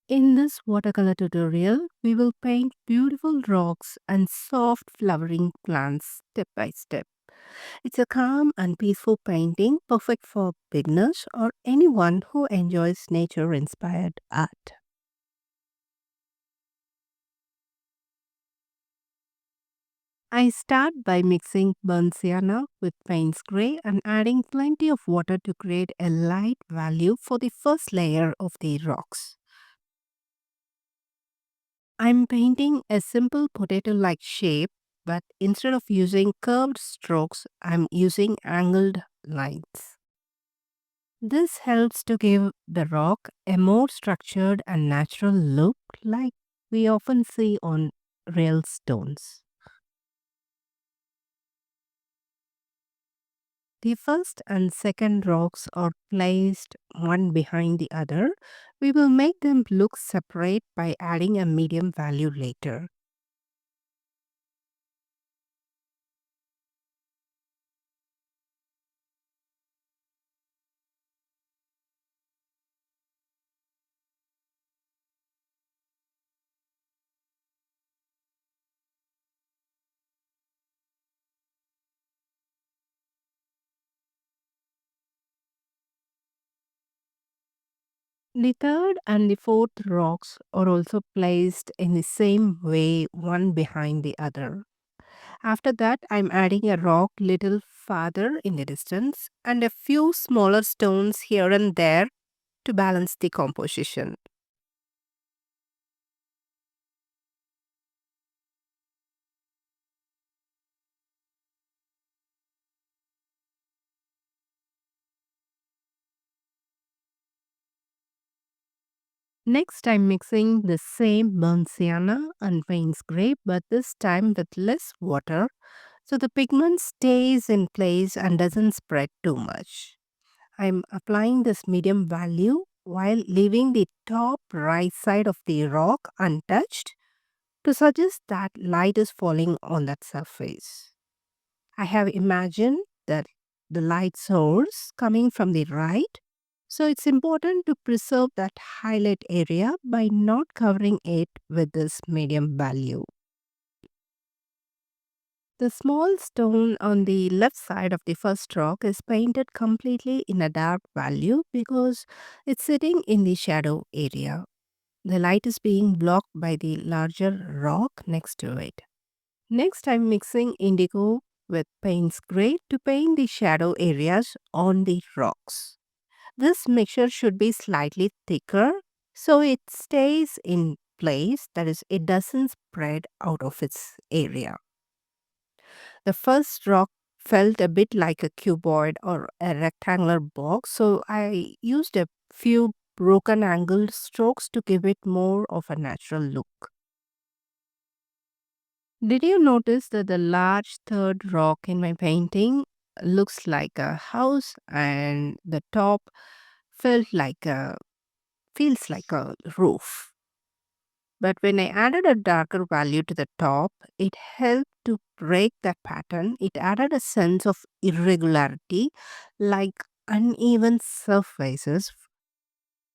In this watercolor tutorial, we will paint beautiful rocks and soft flowering plants step by step. It's a calm and peaceful painting perfect for beginners or anyone who enjoys nature inspired art. I start by mixing burnt sienna with Payne's gray and adding plenty of water to create a light value for the first layer of the rocks. I'm painting a simple potato-like shape, but instead of using curved strokes, I'm using angled lines. This helps to give the rock a more structured and natural look like we often see on real stones. The first and second rocks are placed one behind the other. We will make them look separate by adding a medium value later. The third and the fourth rocks are also placed in the same way, one behind the other. After that, I'm adding a rock little farther in the distance and a few smaller stones here and there to balance the composition. Next, I'm mixing the same burnt sienna and Payne's grape, but this time with less water, so the pigment stays in place and doesn't spread too much. I'm applying this medium value while leaving the top right side of the rock untouched to suggest that light is falling on that surface. I have imagined that the light source coming from the right, so it's important to preserve that highlight area by not covering it with this medium value. The small stone on the left side of the first rock is painted completely in a dark value because it's sitting in the shadow area. The light is being blocked by the larger rock next to it. Next, I'm mixing indigo with Payne's gray to paint the shadow areas on the rocks. This mixture should be slightly thicker so it stays in place, that is, it doesn't spread out of its area. The first rock felt a bit like a cuboid or a rectangular box, so I used a few broken angled strokes to give it more of a natural look. Did you notice that the large third rock in my painting looks like a house and the top felt like a feels like a roof? But when I added a darker value to the top, it helped to break that pattern. It added a sense of irregularity, like uneven surfaces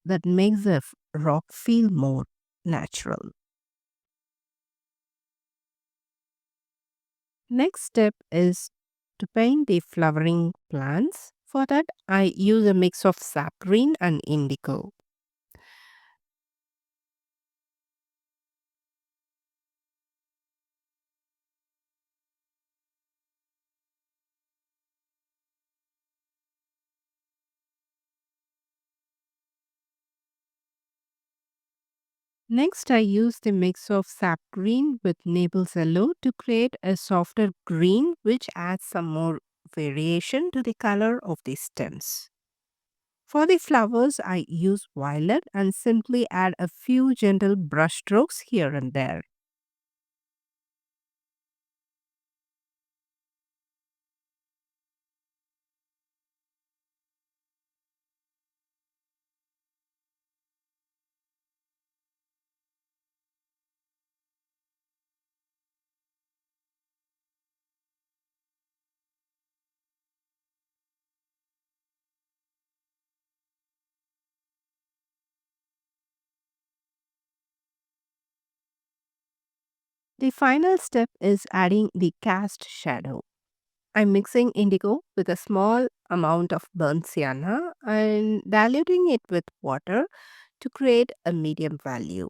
that makes the rock feel more natural. Next step is to paint the flowering plants. For that, I use a mix of sap green and indigo. Next, I use the mix of sap green with Naples yellow to create a softer green which adds some more variation to the color of the stems. For the flowers, I use violet and simply add a few gentle brush strokes here and there. The final step is adding the cast shadow. I'm mixing indigo with a small amount of burnt sienna and diluting it with water to create a medium value.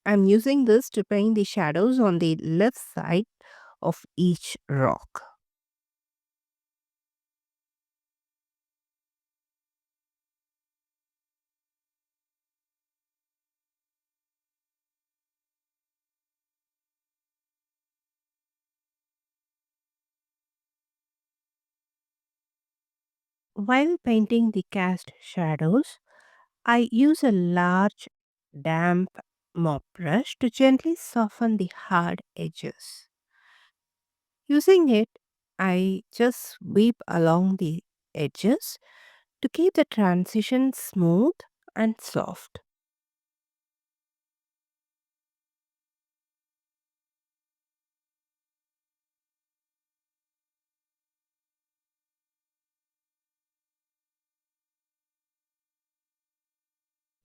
I'm using this to paint the shadows on the left side of each rock. While painting the cast shadows, I use a large damp mop brush to gently soften the hard edges. Using it, I just sweep along the edges to keep the transition smooth and soft.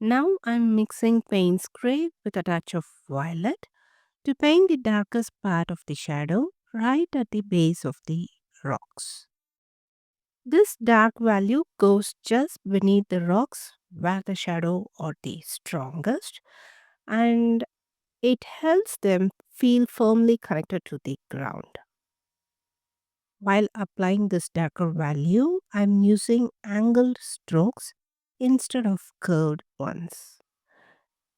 Now I'm mixing Payne's gray with a touch of violet to paint the darkest part of the shadow right at the base of the rocks. This dark value goes just beneath the rocks where the shadow are the strongest, and it helps them feel firmly connected to the ground. While applying this darker value, I'm using angled strokes instead of curved ones.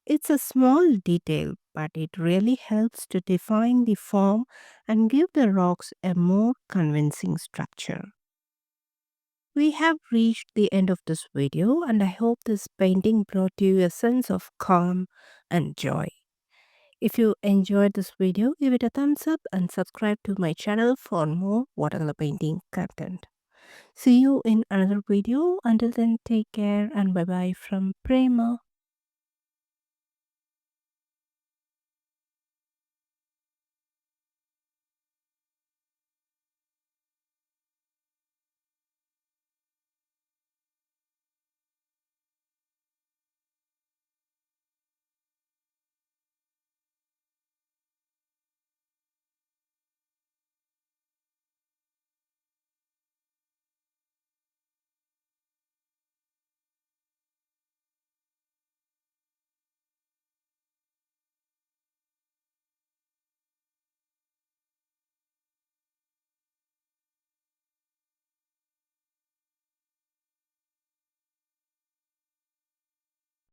It's a small detail, but it really helps to define the form and give the rocks a more convincing structure. We have reached the end of this video, and I hope this painting brought you a sense of calm and joy. If you enjoyed this video, give it a thumbs up and subscribe to my channel for more watercolor painting content. See you in another video. Until then, take care and bye bye from Prema.